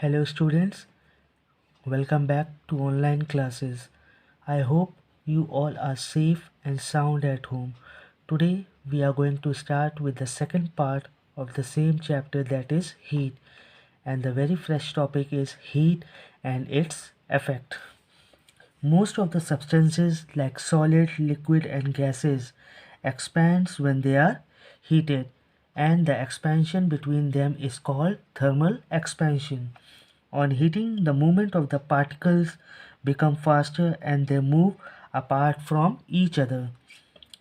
Hello students, welcome back to online classes. I hope you all are safe and sound at home. Today we are going to start with the second part of the same chapter, that is heat, and the very fresh topic is heat and its effect. Most of the substances like solid, liquid and gases expands when they are heated, and the expansion between them is called thermal expansion. On heating, the movement of the particles become faster and they move apart from each other.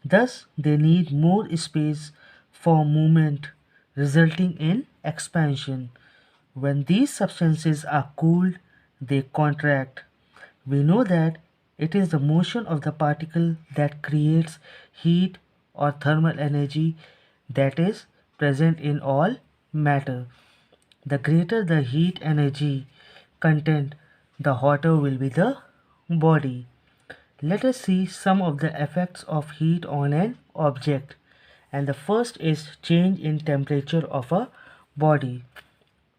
Thus, they need more space for movement, resulting in expansion. When these substances are cooled, they contract. We know that it is the motion of the particle that creates heat or thermal energy that is present in all matter. The greater the heat energy content, the hotter will be the body. Let us see some of the effects of heat on an object. And the first is change in temperature of a body.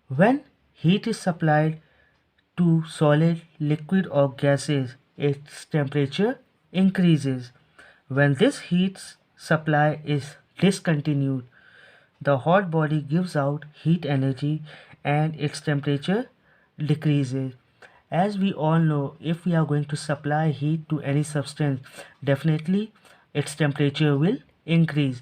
When heat is supplied to solid, liquid or gases, its temperature increases. When this heat supply is discontinued, the hot body gives out heat energy and its temperature decreases. As we all know, if we are going to supply heat to any substance, definitely its temperature will increase.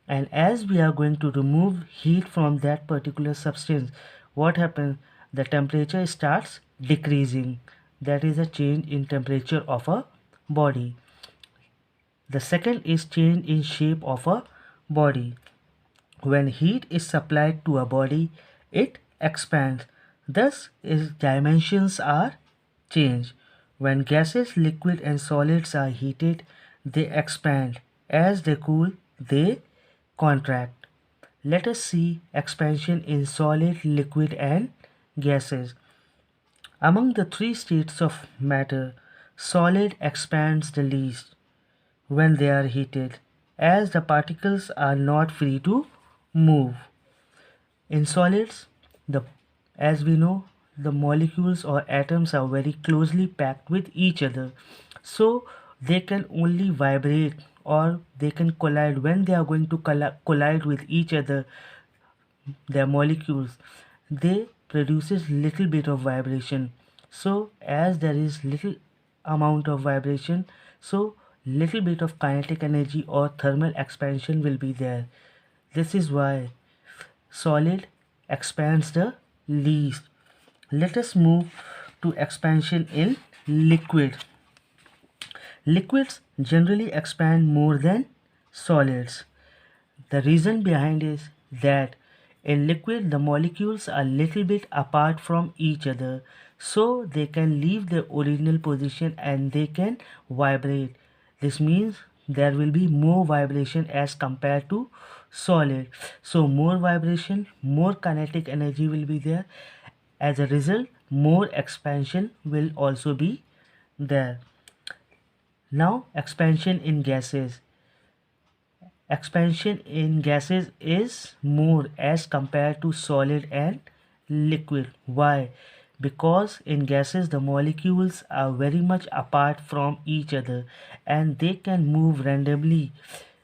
And as we are going to remove heat from that particular substance, what happens? The temperature starts decreasing. That is a change in temperature of a body. The second is change in shape of a body. When heat is supplied to a body, it expands. Thus, its dimensions are changed. When gases, liquid and solids are heated, they expand. As they cool, they contract. Let us see expansion in solid, liquid and gases. Among the three states of matter, solid expands the least when they are heated, as the particles are not free to move. In solids, the as we know, the molecules or atoms are very closely packed with each other, so they can only vibrate or they can collide. When they are going to collide with each other, their molecules, they produces little bit of vibration. So as there is little amount of vibration, so little bit of kinetic energy or thermal expansion will be there. This is why solid expands the least. Let us move to expansion in liquid. Liquids generally expand more than solids. The reason behind is that in liquid the molecules are little bit apart from each other, so they can leave their original position and they can vibrate. This means there will be more vibration as compared to solid. So more vibration, more kinetic energy will be there. As a result, more expansion will also be there. Now expansion in gases. Expansion in gases is more as compared to solid and liquid. Why? Because in gases the molecules are very much apart from each other and they can move randomly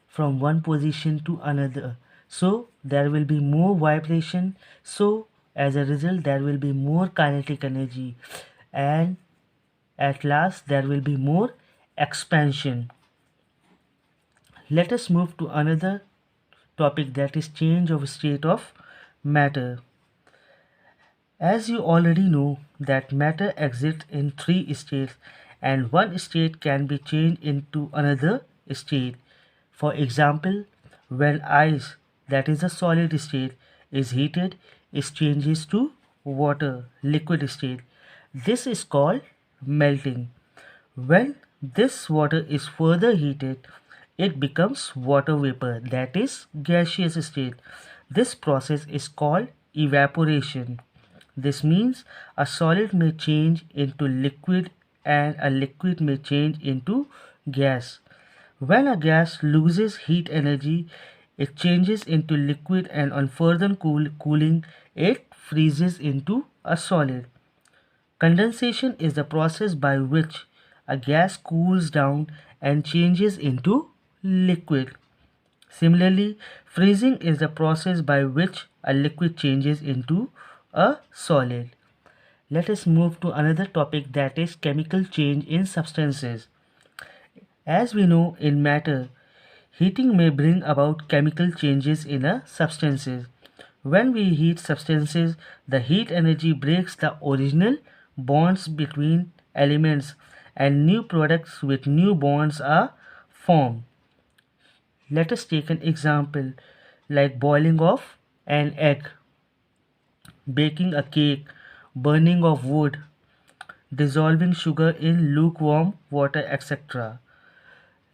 from one position to another. So there will be more vibration. So as a result there will be more kinetic energy, and at last there will be more expansion. Let us move to another topic, that is change of state of matter. As you already know that matter exists in three states and one state can be changed into another state. For example, when ice, that is a solid state, is heated, it changes to water, liquid state. This is called melting. When this water is further heated, it becomes water vapor, that is gaseous state. This process is called evaporation. This means a solid may change into liquid and a liquid may change into gas. When a gas loses heat energy, it changes into liquid and on further cooling, it freezes into a solid. Condensation is the process by which a gas cools down and changes into liquid. Similarly, freezing is the process by which a liquid changes into a solid. Let us move to another topic, that is chemical change in substances. As we know, in matter, heating may bring about chemical changes in a substances. When we heat substances, the heat energy breaks the original bonds between elements and new products with new bonds are formed. Let us take an example like boiling of an egg, baking a cake, burning of wood, dissolving sugar in lukewarm water, etc.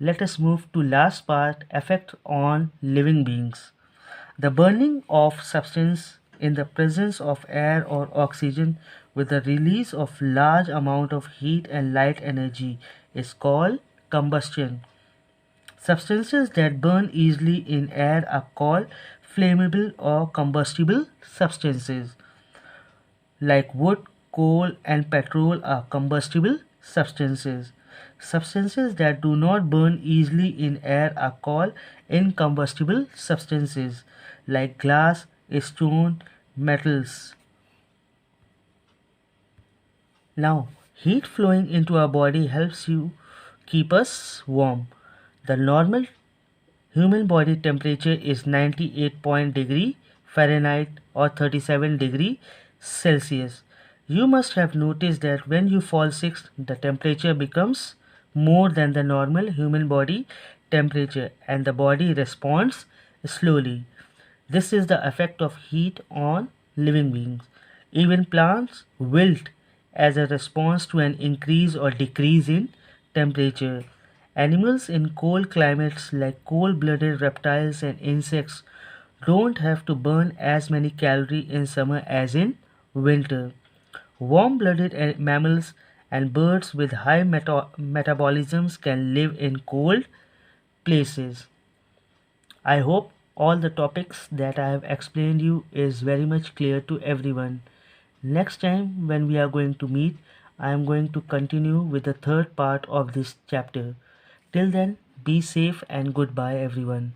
Let us move to last part, effect on living beings. The burning of substance in the presence of air or oxygen with the release of large amount of heat and light energy is called combustion. Substances that burn easily in air are called flammable or combustible substances. Like wood, coal, and petrol are combustible substances. Substances that do not burn easily in air are called incombustible substances, like glass, stone, metals. Now, heat flowing into our body helps you keep us warm. The normal human body temperature is 98 point degree Fahrenheit or 37 degree Celsius. You must have noticed that when you fall sick, the temperature becomes more than the normal human body temperature and the body responds slowly. This is the effect of heat on living beings. Even plants wilt as a response to an increase or decrease in temperature. Animals in cold climates like cold-blooded reptiles and insects don't have to burn as many calories in summer as in winter. Warm-blooded mammals and birds with high metabolisms can live in cold places. I hope all the topics that I have explained you is very much clear to everyone. Next time when we are going to meet, I am going to continue with the third part of this chapter. Till then, be safe and goodbye everyone.